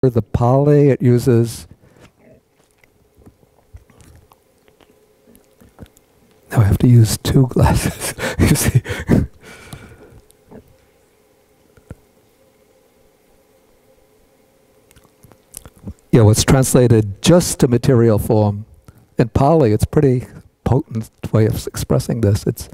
the Pali, it uses... Now I have to use two glasses, you see. Yeah, what's translated just to material form. In Pali, it's pretty potent way of expressing this. It's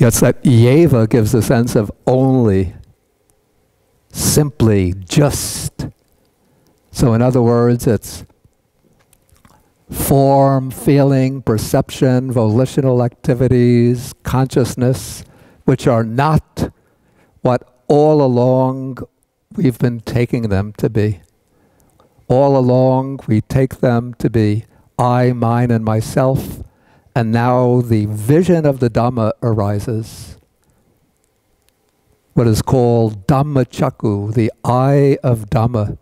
it's that yeva gives a sense of only, simply, just. So in other words, it's form, feeling, perception, volitional activities, consciousness, which are not what all along we've been taking them to be. All along we take them to be I, mine, and myself. And now the vision of the Dhamma arises. What is called Dhammachakku, the eye of Dhamma,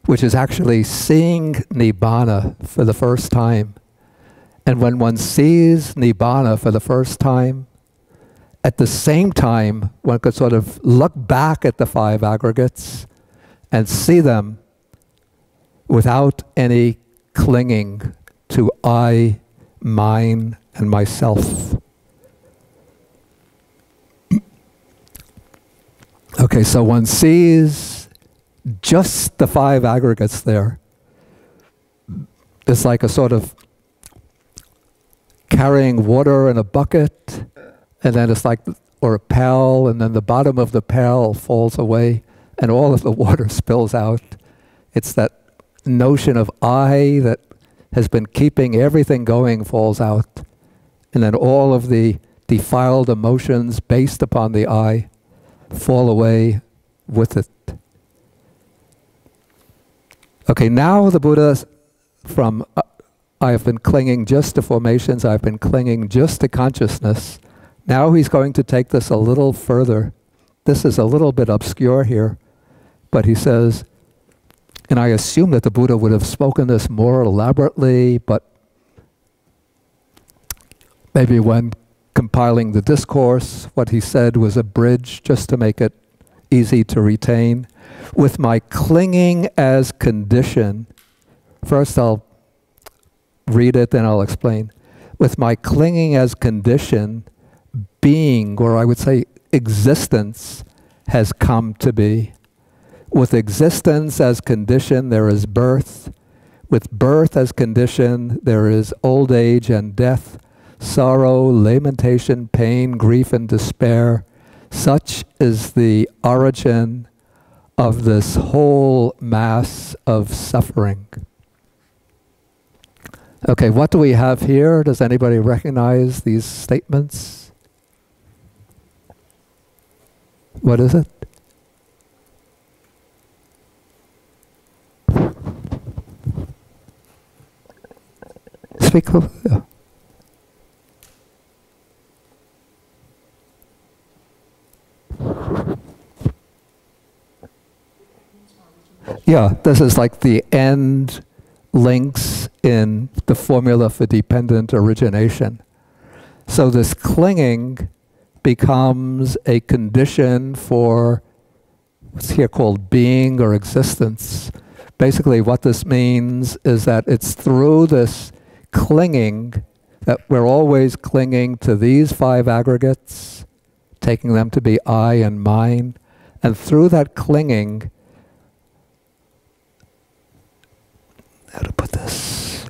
which is actually seeing Nibbana for the first time. And when one sees Nibbana for the first time, at the same time, one could sort of look back at the five aggregates and see them without any clinging to I, mine, and myself. Okay, so one sees just the five aggregates there. It's like a sort of carrying water in a bucket, and then it's like, or a pail, and then the bottom of the pail falls away, and all of the water spills out. It's that notion of I that has been keeping everything going falls out. And then all of the defiled emotions based upon the I fall away with it. Okay, now the Buddha, from I have been clinging just to formations, I've been clinging just to consciousness. Now he's going to take this a little further. This is a little bit obscure here, but he says, and I assume that the Buddha would have spoken this more elaborately, but maybe when compiling the discourse, what he said was a bridge just to make it easy to retain. With my clinging as condition, first I'll read it, then I'll explain. With my clinging as condition, being, or I would say existence, has come to be. With existence as condition, there is birth. With birth as condition, there is old age and death, sorrow, lamentation, pain, grief, and despair. Such is the origin of this whole mass of suffering. Okay, what do we have here? Does anybody recognize these statements? What is it? Speak up. Yeah. Yeah, this is like the end links in the formula for dependent origination. So this clinging becomes a condition for what's here called being or existence. Basically what this means is that it's through this clinging that we're always clinging to these five aggregates, taking them to be I and mine, and through that clinging, how to put this?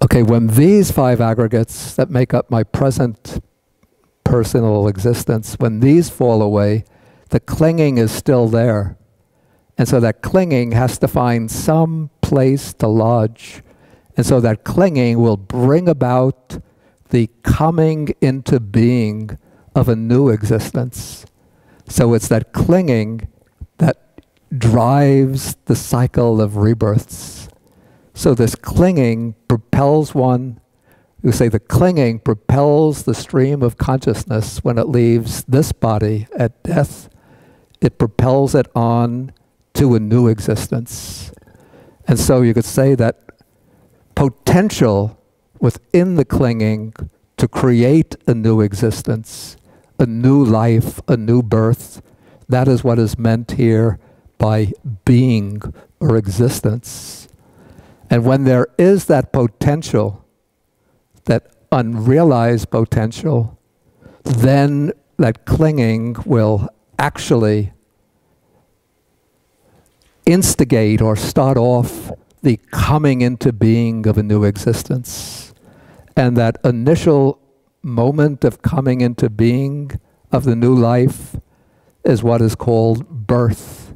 Okay, when these five aggregates that make up my present personal existence, when these fall away, the clinging is still there. And so that clinging has to find some place to lodge. And so that clinging will bring about the coming into being of a new existence. So it's that clinging that drives the cycle of rebirths. So this clinging propels one We say the clinging propels the stream of consciousness when it leaves this body at death. It propels it on to a new existence. And so you could say that potential within the clinging to create a new existence, a new life, a new birth, that is what is meant here by being or existence. And when there is that potential, that unrealized potential, then that clinging will actually instigate or start off the coming into being of a new existence. And that initial moment of coming into being of the new life is what is called birth.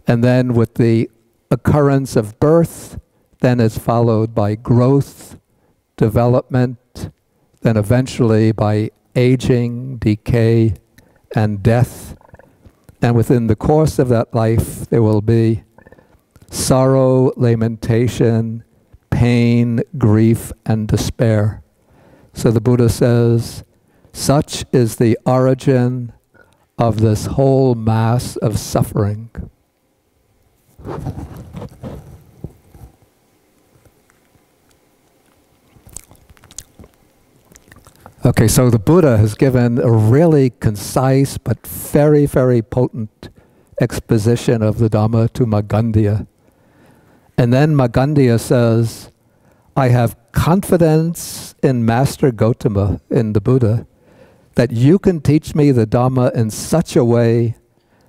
And then with the occurrence of birth, then it's followed by growth, development, then eventually by aging, decay, and death. And within the course of that life, there will be sorrow, lamentation, pain, grief, and despair. So the Buddha says, such is the origin of this whole mass of suffering. Okay, so the Buddha has given a really concise but very, very potent exposition of the Dhamma to Magandiya. And then Magandiya says, I have confidence in Master Gautama, in the Buddha, that you can teach me the Dhamma in such a way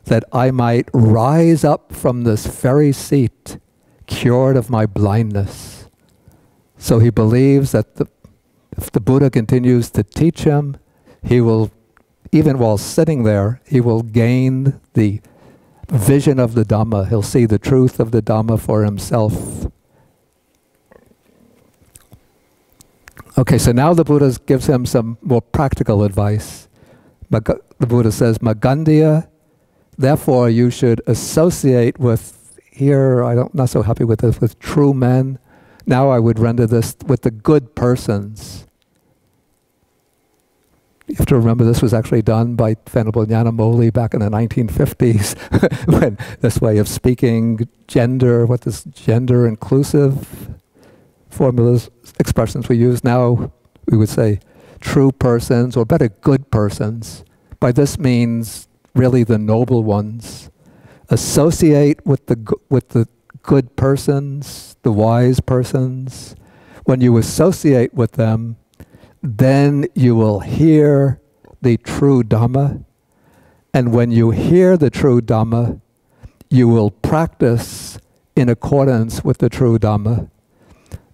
that I might rise up from this very seat, cured of my blindness. So he believes that if the Buddha continues to teach him, he will, even while sitting there, he will gain the vision of the Dhamma. He'll see the truth of the Dhamma for himself. Okay, so now the Buddha gives him some more practical advice. The Buddha says, Magandiya, therefore you should associate with, here I'm not so happy with this, with true men. Now I would render this with the good persons. You have to remember this was actually done by Venerable Nyanamoli back in the 1950s, when this way of speaking, gender, what is gender inclusive formulas, expressions we use now, we would say true persons, or better, good persons. By this means really the noble ones. Associate with the good persons, the wise persons. When you associate with them, then you will hear the true Dhamma. And when you hear the true Dhamma, you will practice in accordance with the true Dhamma.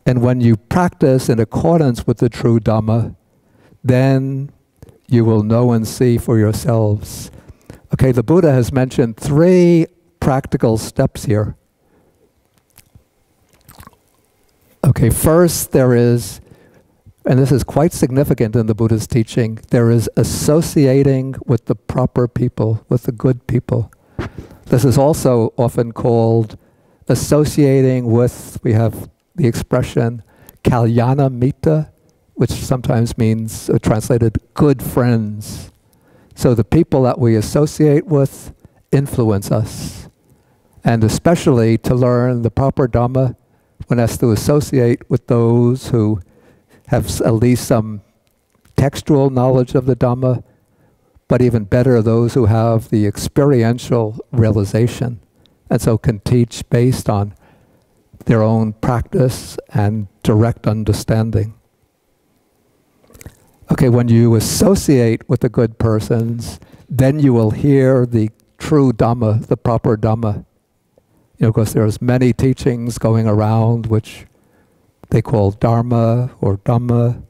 And when you practice in accordance with the true Dhamma, then you will know and see for yourselves. Okay, the Buddha has mentioned 3 practical steps here. Okay, first there is, and this is quite significant in the Buddha's teaching, there is associating with the proper people, with the good people. This is also often called associating with, we have the expression kalyana mita, which sometimes means translated good friends. So the people that we associate with influence us. And especially to learn the proper Dhamma, one has to associate with those who have at least some textual knowledge of the Dhamma, but even better, those who have the experiential realization, and so can teach based on their own practice and direct understanding. Okay, when you associate with the good persons, then you will hear the true Dhamma, the proper Dhamma. You know, because there's many teachings going around which they call Dharma or Dhamma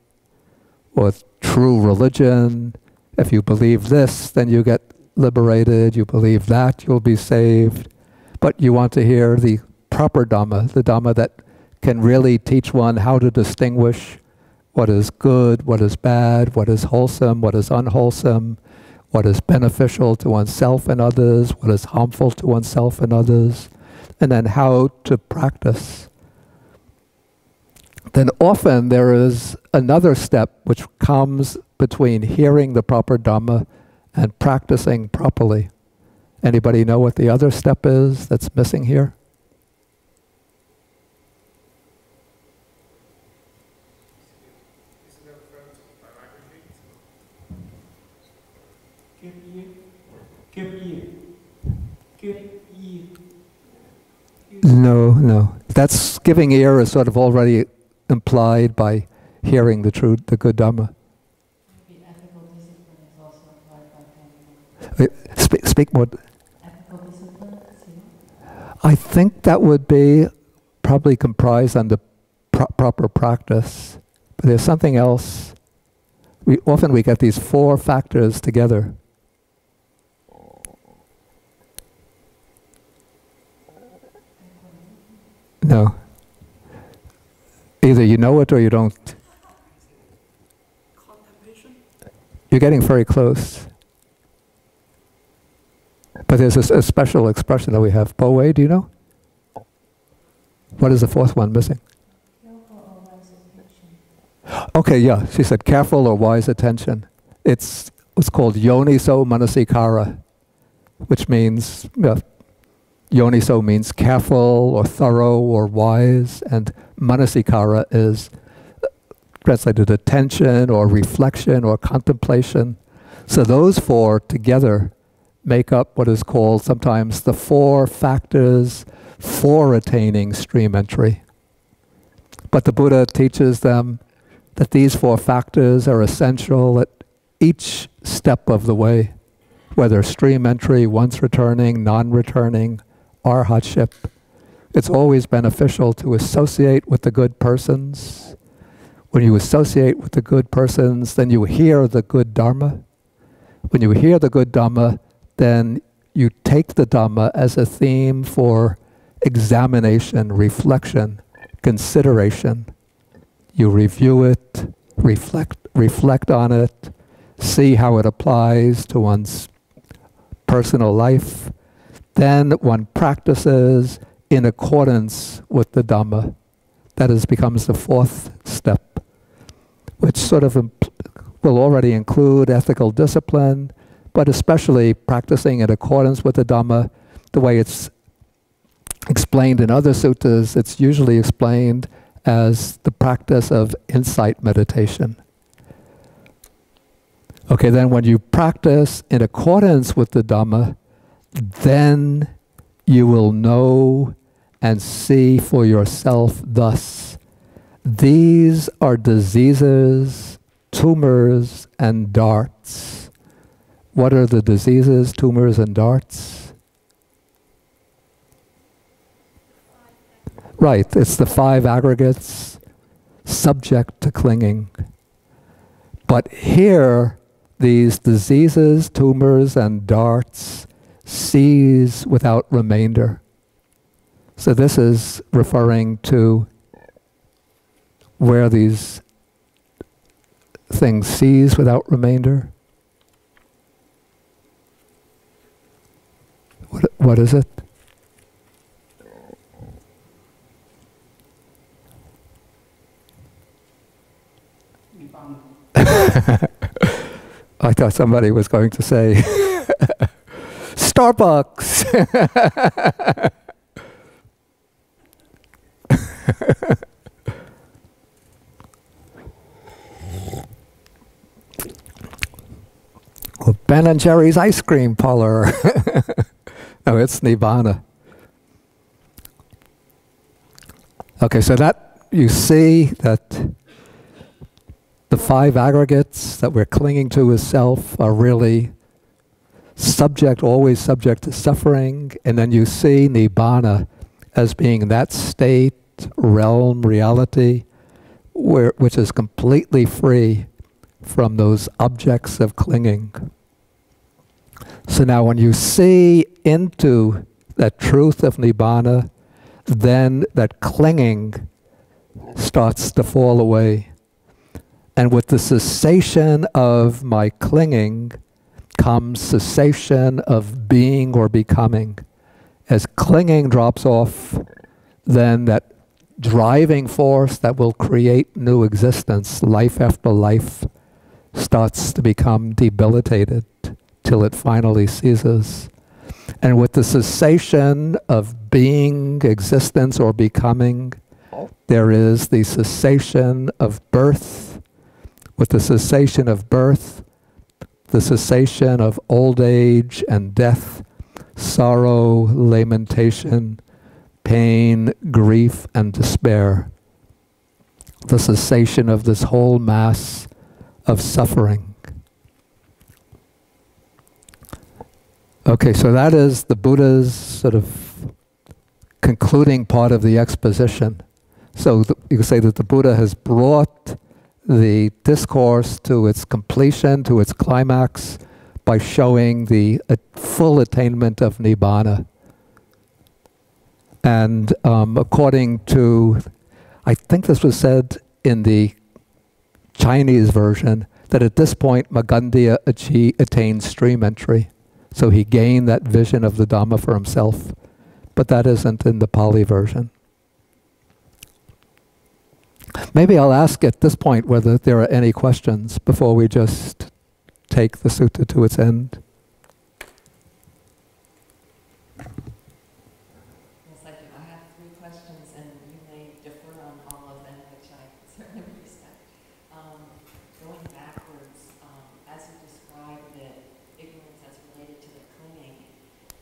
or true religion. If you believe this, then you get liberated. You believe that, you'll be saved. But you want to hear the proper Dhamma, the Dhamma that can really teach one how to distinguish what is good, what is bad, what is wholesome, what is unwholesome, what is beneficial to oneself and others, what is harmful to oneself and others, and then how to practice. then often there is another step which comes between hearing the proper Dhamma and practicing properly. Anybody know what the other step is that's missing here? No. That's giving ear is sort of already implied by hearing the good Dhamma. Maybe ethical discipline is also implied by Speak more. ethical discipline. I think that would be probably comprised under proper practice. But there's something else. Often we get these 4 factors together. No. Either you know it or you don't. Contemplation? You're getting very close. But there's a special expression that we have. Po Wei, do you know? What is the 4th one missing? Okay, yeah, she said careful or wise attention. It's what's called yoniso manasikara, which means, yoniso means careful or thorough or wise, and manasikara is translated attention or reflection or contemplation. So those 4 together make up what is called sometimes the 4 factors for attaining stream entry. But the Buddha teaches them that these 4 factors are essential at each step of the way, whether stream entry, once returning, non-returning, or hardship. It's always beneficial to associate with the good persons. When you associate with the good persons, then you hear the good Dharma. When you hear the good Dhamma, then you take the Dhamma as a theme for examination, reflection, consideration. You review it, reflect on it, see how it applies to one's personal life. Then one practices in accordance with the Dhamma. That becomes the 4th step, which sort of will already include ethical discipline, but especially practicing in accordance with the Dhamma. The way it's explained in other suttas, it's usually explained as the practice of insight meditation. Okay, then when you practice in accordance with the Dhamma, then you will know and see for yourself thus. These are diseases, tumors, and darts. What are the diseases, tumors, and darts? Right, it's the 5 aggregates subject to clinging. But here, these diseases, tumors, and darts cease without remainder. So this is referring to where these things cease without remainder. What is it? I thought somebody was going to say Starbucks. Well, Ben and Jerry's ice cream parlor. No, it's Nibbana. Okay, so that you see that the 5 aggregates that we're clinging to as self are really always subject to suffering, and then you see Nibbana as being that state, realm, reality, which is completely free from those objects of clinging. So now when you see into that truth of Nibbana, then that clinging starts to fall away. And with the cessation of my clinging comes cessation of being or becoming. As clinging drops off, then that driving force that will create new existence, life after life, starts to become debilitated till it finally ceases. And with the cessation of being, existence, or becoming, there is the cessation of birth. With the cessation of birth, the cessation of old age and death, sorrow, lamentation, pain, grief, and despair. The cessation of this whole mass of suffering. Okay, so that is the Buddha's sort of concluding part of the exposition. So you could say that the Buddha has brought the discourse to its completion, to its climax, by showing the full attainment of Nibbana. And according to, I think this was said in the Chinese version, that at this point Magandiya attained stream entry. So he gained that vision of the Dhamma for himself. But that isn't in the Pali version. Maybe I'll ask at this point whether there are any questions before we just take the sutta to its end. Yes, I do. I have 3 questions, and you may defer on all of them, which I certainly respect. Going backwards, as you described it, ignorance as related to the clinging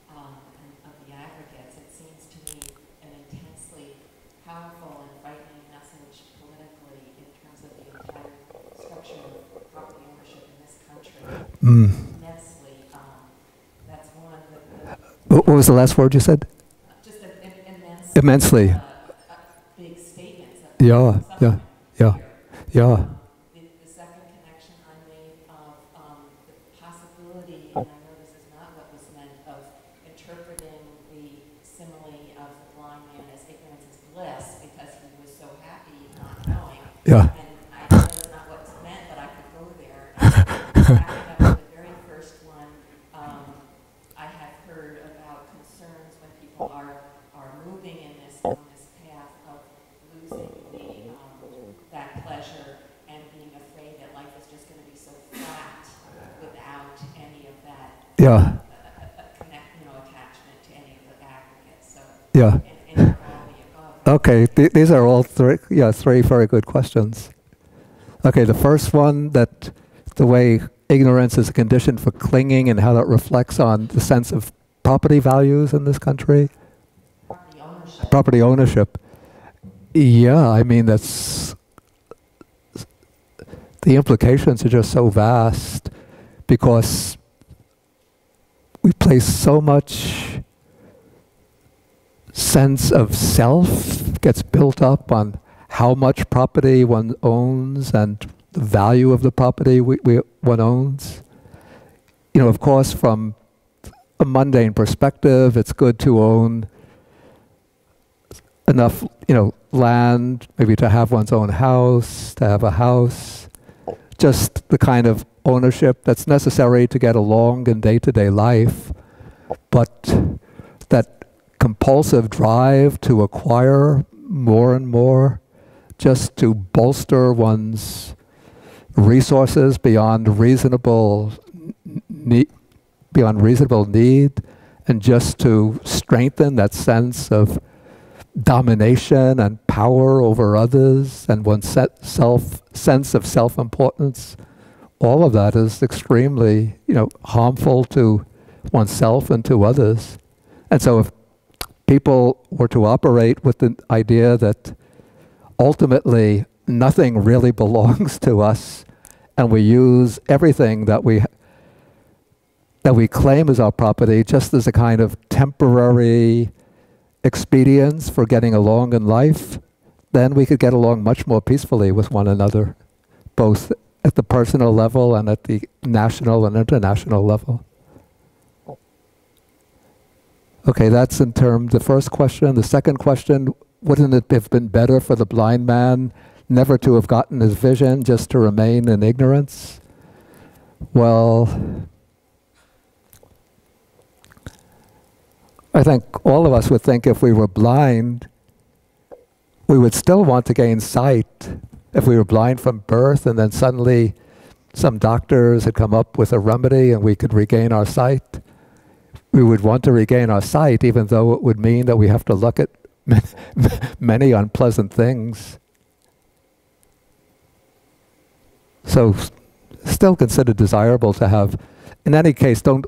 and of the aggregates, it seems to me an intensely powerful and frightening message politically in terms of the entire structure of property ownership in this country. Immensely, that's one. What was the last word you said? Just Immensely. Big statements. Yeah. The second connection I made of the possibility, and I know this is not what was meant, of interpreting the simile of the blind man as ignorance is bliss because he was so happy not knowing. Yeah. And I know that's not what's meant, but I could go there. And after that, the very first one, I have heard about concerns when people are moving in this path of losing that pleasure and being afraid that life is just going to be so flat without any of that attachment to any of the aggregates. So and all the above. Okay, these are all three very good questions. Okay, the first one, that the way ignorance is a condition for clinging and how that reflects on the sense of property values in this country. Property ownership. Yeah, I mean, that's, the implications are just so vast because we place so much sense of self gets built up on how much property one owns and the value of the property one owns. You know, of course, from a mundane perspective, it's good to own enough, land, maybe to have one's own house, to have a house, just the kind of ownership that's necessary to get along in day-to-day life. But that compulsive drive to acquire more and more, just to bolster one's resources beyond reasonable need, and just to strengthen that sense of domination and power over others and one's sense of self-importance, all of that is extremely, harmful to oneself and to others. And so if people were to operate with the idea that ultimately nothing really belongs to us, and we use everything that we claim as our property just as a kind of temporary expedience for getting along in life, then we could get along much more peacefully with one another, both at the personal level and at the national and international level. Okay, that's in terms of the first question. The second question, wouldn't it have been better for the blind man never to have gotten his vision, just to remain in ignorance? Well, I think all of us would think if we were blind, we would still want to gain sight. If we were blind from birth and then suddenly some doctors had come up with a remedy and we could regain our sight, we would want to regain our sight, even though it would mean that we have to look at many unpleasant things. So still considered desirable to have. In any case, don't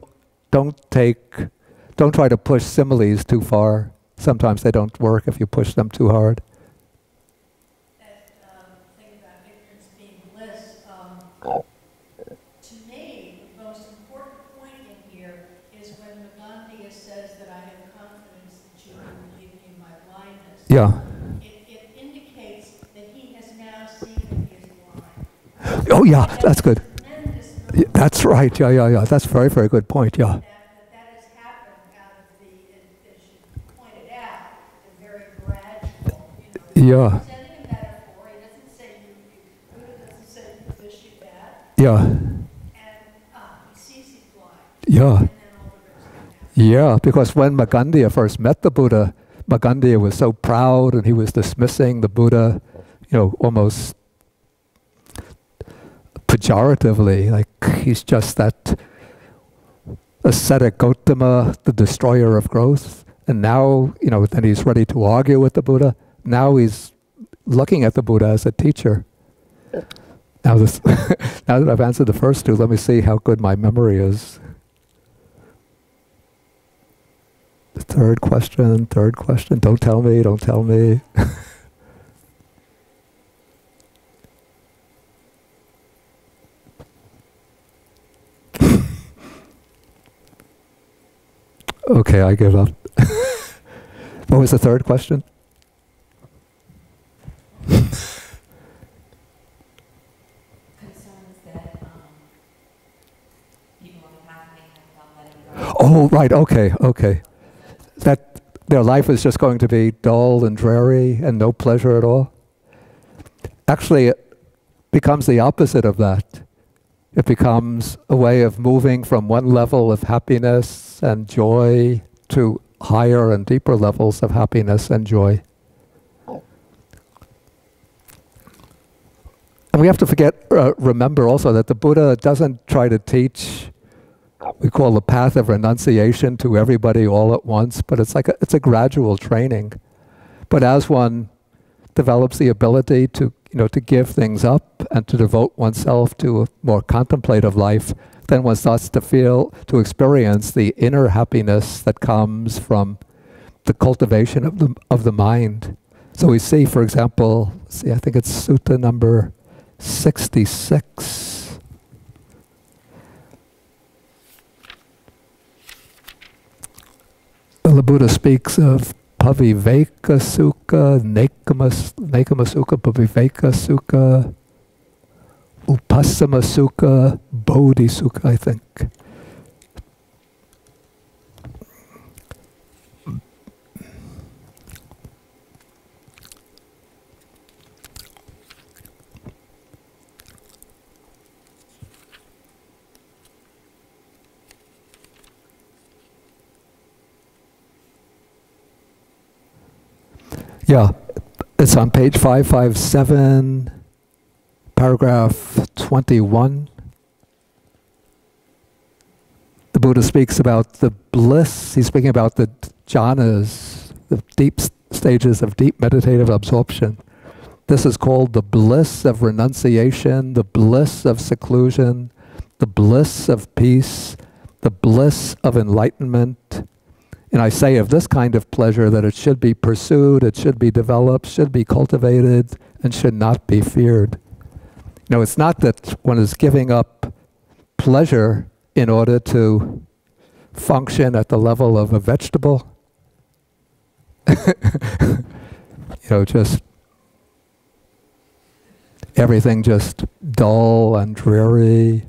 try to push similes too far. Sometimes they don't work if you push them too hard. That thing about ignorance being bliss, to me, the most important point in here is when Magandiya says that I have confidence that you will relieve me of my blindness. Yeah. It indicates that he has now seen that he is blind. Oh yeah, that's good. Yeah, that's right. Yeah. That's a very, very good point. Yeah. That has happened out of the, as you pointed out, the very gradual, Yeah. presenting a metaphor. He doesn't say Buddha doesn't say you wish you that. Yeah. And he sees he's blind. Yeah. And then all the rest of it happens. Yeah, because when Magandiya first met the Buddha, Magandiya was so proud and he was dismissing the Buddha, almost pejoratively, like he's just that ascetic Gautama, the destroyer of growth. And now, then he's ready to argue with the Buddha. Now he's looking at the Buddha as a teacher. Now, now that I've answered the first two, let me see how good my memory is. The third question. Don't tell me. Okay, I give up. What was the third question? Concerns that people on the path may have about letting go. Oh, right, okay. That their life is just going to be dull and dreary and no pleasure at all. Actually, it becomes the opposite of that. It becomes a way of moving from one level of happiness and joy to higher and deeper levels of happiness and joy. And we have to remember also that the Buddha doesn't try to teach, we call the path of renunciation to everybody all at once, but it's a gradual training. But as one develops the ability to give things up and to devote oneself to a more contemplative life, then one starts to experience the inner happiness that comes from the cultivation of the mind. So we see, for example, I think it's Sutta number 66. The Buddha speaks of Paviveka Sukha, Nekama Sukha, Paviveka Sukha, Upassama Sukha, Bodhi Sukha, I think. Yeah, it's on page 557, paragraph 21. The Buddha speaks about the bliss. He's speaking about the jhanas, the deep stages of deep meditative absorption. This is called the bliss of renunciation, the bliss of seclusion, the bliss of peace, the bliss of enlightenment. And I say of this kind of pleasure that it should be pursued, it should be developed, should be cultivated, and should not be feared. It's not that one is giving up pleasure in order to function at the level of a vegetable. Just everything just dull and dreary,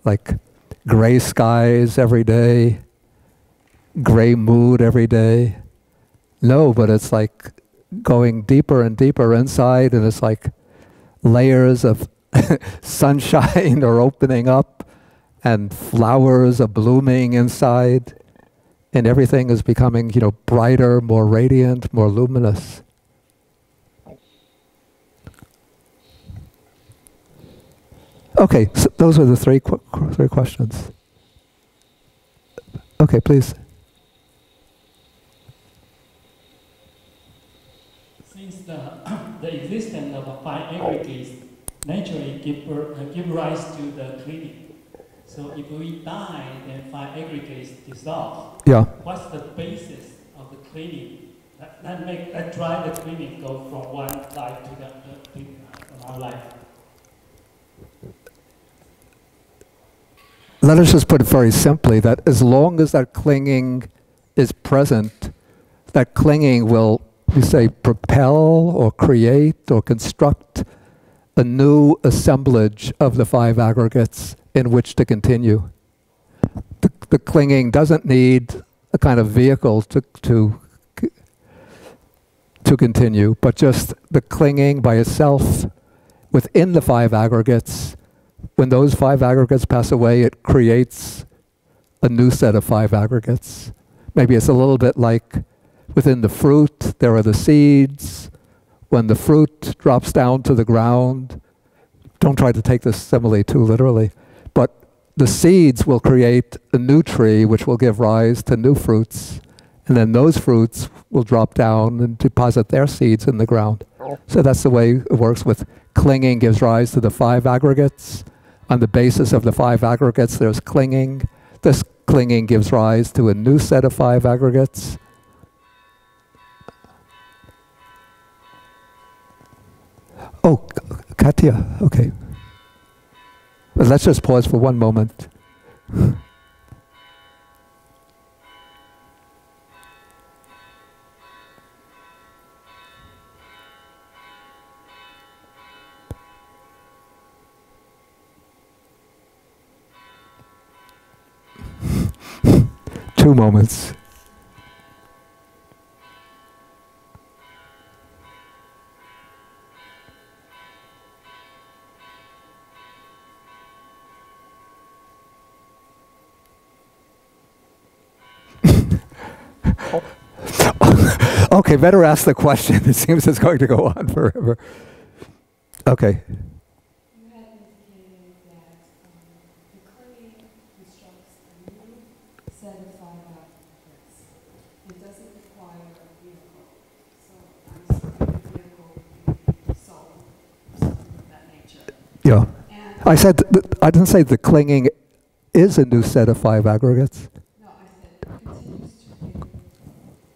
like gray skies every day, gray mood every day. No, but it's like going deeper and deeper inside, and it's like layers of sunshine are opening up and flowers are blooming inside, and everything is becoming, brighter, more radiant, more luminous. Okay, so those are the three questions. Okay, please. Since the existence of five aggregates naturally give rise to the clinging. So if we die, then five aggregates dissolve. Yeah. What's the basis of the clinging? That drive the clinging go from one life to another life. Let us just put it very simply, that as long as that clinging is present, that clinging will, we say, propel or create or construct a new assemblage of the five aggregates in which to continue. The clinging doesn't need a kind of vehicle to continue, but just the clinging by itself within the five aggregates. When those five aggregates pass away, it creates a new set of five aggregates. Maybe it's a little bit like within the fruit, there are the seeds. When the fruit drops down to the ground, don't try to take this simile too literally, but the seeds will create a new tree which will give rise to new fruits. And then those fruits will drop down and deposit their seeds in the ground. So that's the way it works with clinging gives rise to the five aggregates. On the basis of the five aggregates, there's clinging. This clinging gives rise to a new set of five aggregates. Oh, Katya, okay. But let's just pause for one moment. 2 moments. Okay, better ask the question. It seems it's going to go on forever. Okay. You had indicated that the clinging constructs a new set of five aggregates. It doesn't require a vehicle. So I'm assuming the vehicle would be soul or something of that nature. Yeah. And I said, I didn't say the clinging is a new set of five aggregates. no, I said it continues to be.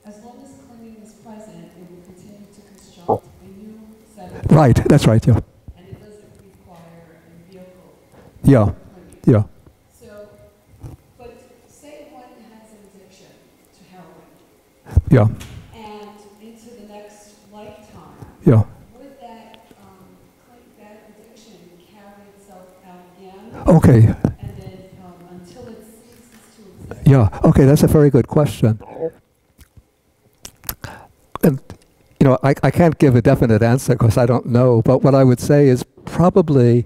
As long as clinging is present, it will continue to construct a new set of Right, that's right, yeah. and it doesn't require a vehicle. Yeah, Clinging. yeah. So, but say one has an addiction to heroin, Yeah, and into the next lifetime, yeah. would that that addiction carry itself out again, Okay, and then until it ceases to exist? yeah, okay, that's a very good question. And, you know, I can't give a definite answer because I don't know, but what I would say is probably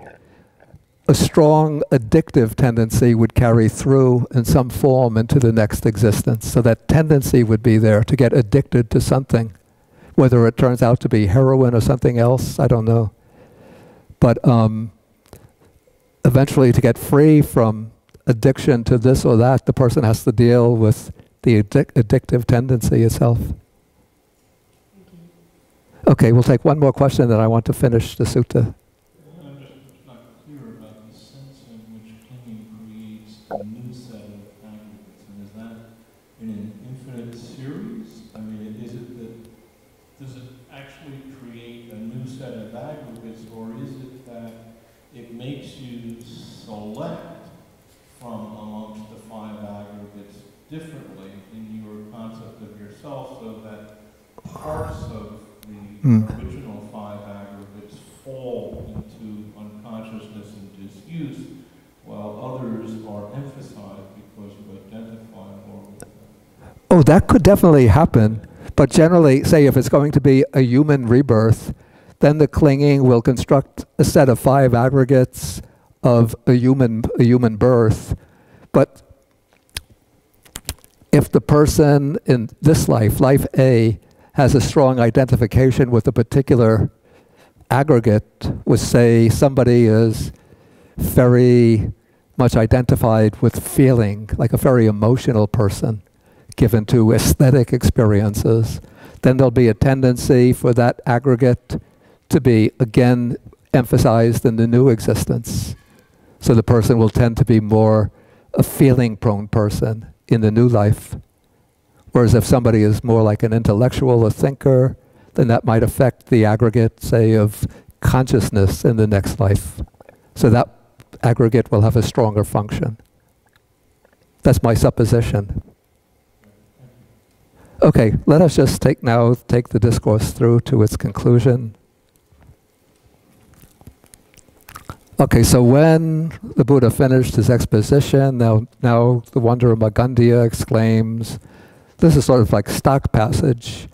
a strong addictive tendency would carry through in some form into the next existence. So that tendency would be there to get addicted to something. Whether it turns out to be heroin or something else, I don't know. But eventually to get free from addiction to this or that, the person has to deal with the addictive tendency itself. Okay, we'll take one more question, then I want to finish the sutta. I'm just not clear about the sense in which clinging creates a new set of aggregates, and is that in an infinite series? I mean, is it that, does it actually create a new set of aggregates, or is it that it makes you select from amongst the five aggregates differently in your concept of yourself, so that parts of the original five aggregates fall into unconsciousness and disuse, while others are emphasized because you identify more with them? Oh, that could definitely happen. But generally, say if it's going to be a human rebirth, then the clinging will construct a set of five aggregates of a human birth. But if the person in this life, life A, has a strong identification with a particular aggregate, with say somebody is very much identified with feeling, like a very emotional person, given to aesthetic experiences, then there'll be a tendency for that aggregate to be again emphasized in the new existence. So the person will tend to be more a feeling-prone person in the new life. Whereas if somebody is more like an intellectual, a thinker, then that might affect the aggregate, say, of consciousness in the next life. So that aggregate will have a stronger function. That's my supposition. Okay, let us just take the discourse through to its conclusion. Okay, so when the Buddha finished his exposition, now the wanderer Magandiya exclaims, this is sort of like stock passage,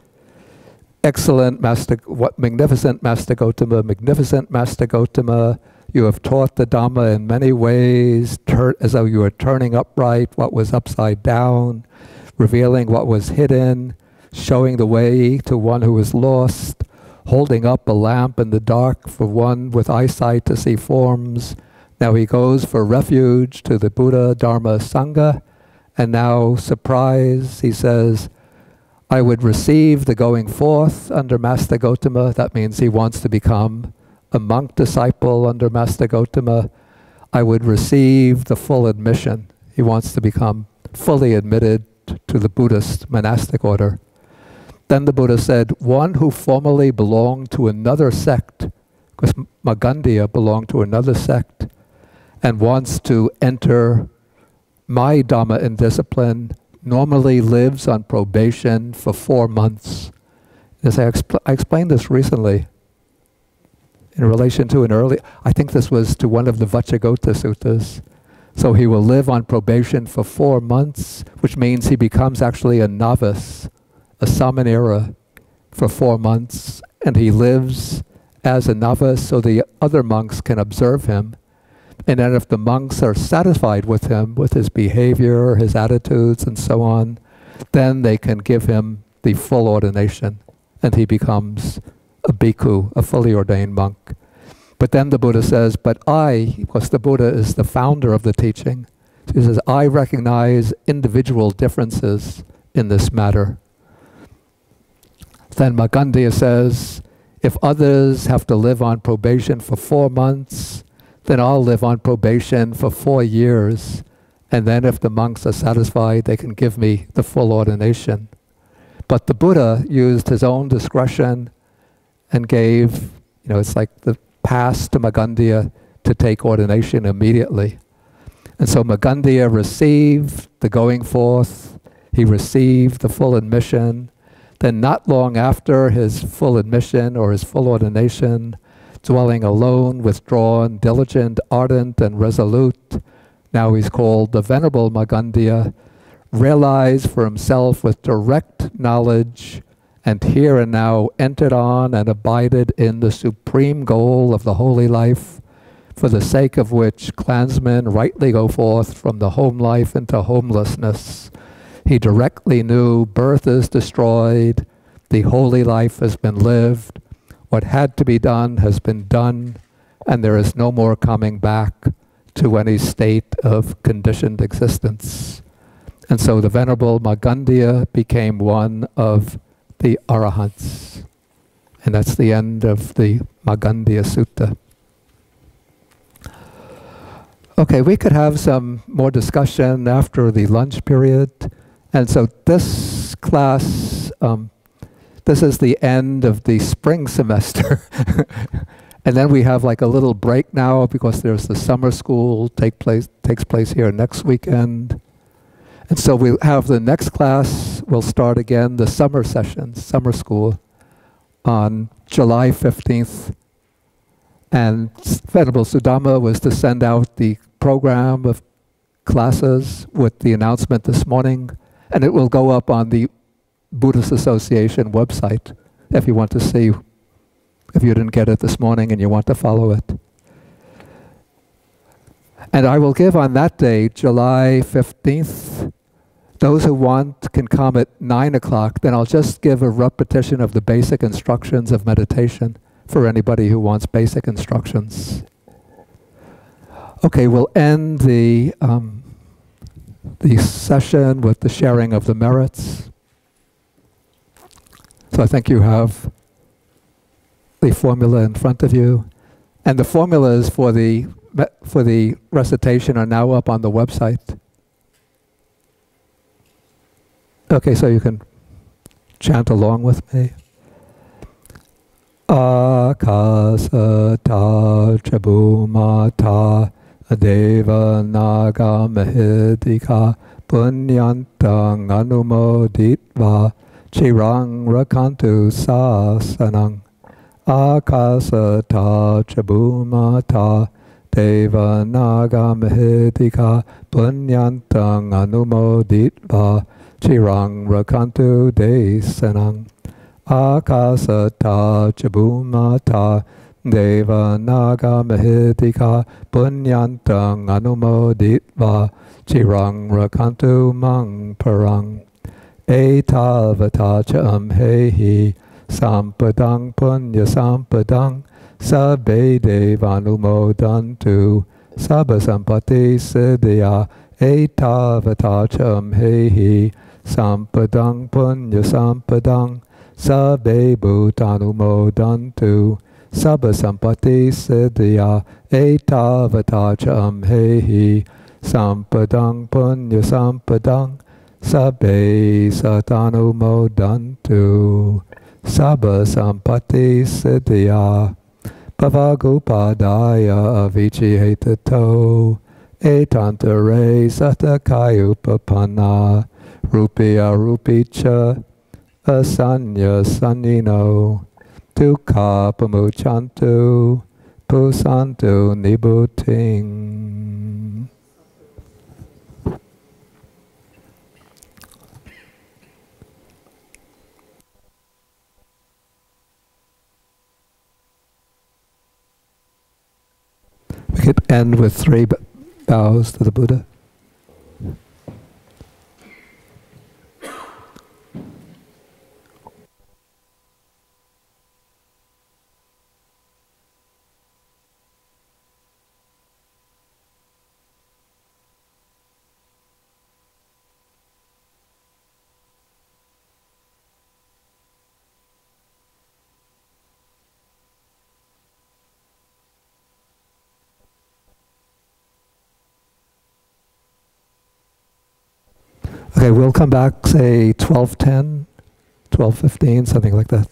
excellent Master, what magnificent Master Gotama, magnificent Master Gotama, you have taught the Dhamma in many ways, as though you were turning upright what was upside down, revealing what was hidden, showing the way to one who is lost, holding up a lamp in the dark for one with eyesight to see forms. Now he goes for refuge to the Buddha, Dharma, Sangha, and now, surprise, he says, I would receive the going forth under Master Gotama. That means he wants to become a monk disciple under Master Gotama. I would receive the full admission. He wants to become fully admitted to the Buddhist monastic order. Then the Buddha said, one who formerly belonged to another sect, because Magandiya belonged to another sect, and wants to enter my Dhamma and discipline, normally lives on probation for 4 months. As I explained this recently in relation to an early, I think this was to one of the Vacchagotta suttas. So he will live on probation for 4 months, which means he becomes actually a novice, a samanera, for 4 months, and he lives as a novice so the other monks can observe him. And then if the monks are satisfied with him, with his behavior, his attitudes, and so on, then they can give him the full ordination, and he becomes a bhikkhu, a fully ordained monk. But then the Buddha says, but I, because the Buddha is the founder of the teaching, he says, I recognize individual differences in this matter. Then Magandiya says, if others have to live on probation for 4 months, then I'll live on probation for 4 years, and then if the monks are satisfied, they can give me the full ordination. But the Buddha used his own discretion and gave, it's like the pass to Magandiya to take ordination immediately. And so Magandiya received the going forth, he received the full admission. Then not long after his full admission or his full ordination, dwelling alone, withdrawn, diligent, ardent, and resolute, now he's called the Venerable Magandiya, realized for himself with direct knowledge, and here and now entered on and abided in the supreme goal of the holy life, for the sake of which clansmen rightly go forth from the home life into homelessness. He directly knew birth is destroyed, the holy life has been lived, what had to be done has been done, and there is no more coming back to any state of conditioned existence. And so the Venerable Magandiya became one of the Arahants. And that's the end of the Magandiya Sutta. Okay, we could have some more discussion after the lunch period. And so this class, this is the end of the spring semester. And then we have like a little break now because there's the summer school takes place here next weekend. And so we'll have the next class, we'll start again the summer session, summer school, on July 15th. And Venerable Sudama was to send out the program of classes with the announcement this morning. And it will go up on the Buddhist Association website if you want to see, if you didn't get it this morning and you want to follow it. And I will give on that day, July 15th, those who want can come at 9 o'clock. Then I'll just give a repetition of the basic instructions of meditation for anybody who wants basic instructions. Okay, we'll end the session with the sharing of the merits. So I think you have the formula in front of you, and the formulas for the recitation are now up on the website. Okay, so you can chant along with me. Akasata chabumata deva naga mahidika punyantang anumoditva chirang rakantu sasanang. Akasata chabumata deva naga mahidika punyantang anumoditva chirang rakantu desanang. Akasata chabumata deva naga mahidika punyantang anumoditva chirang rakantu mang parang. Etavata cha amhehi sampadang punya sampadang sabbe devanumodantu sabba sampati siddhya. Etavata cha amhehi sampadang punya sampadang sabbe bhutanumodantu sabba sampati siddhya. Etavata cha amhehi sampadang punya sampadang sabbe satanumodantu sabba sampati siddhya. Bhavagupadaya avichihetato etantare satakayupapanna rupiya rupicha asanya sanino dukkha pamuchantu pusantu nibuting. We could end with 3 bows to the Buddha. Okay, we'll come back, say 12:10, 12:15, something like that.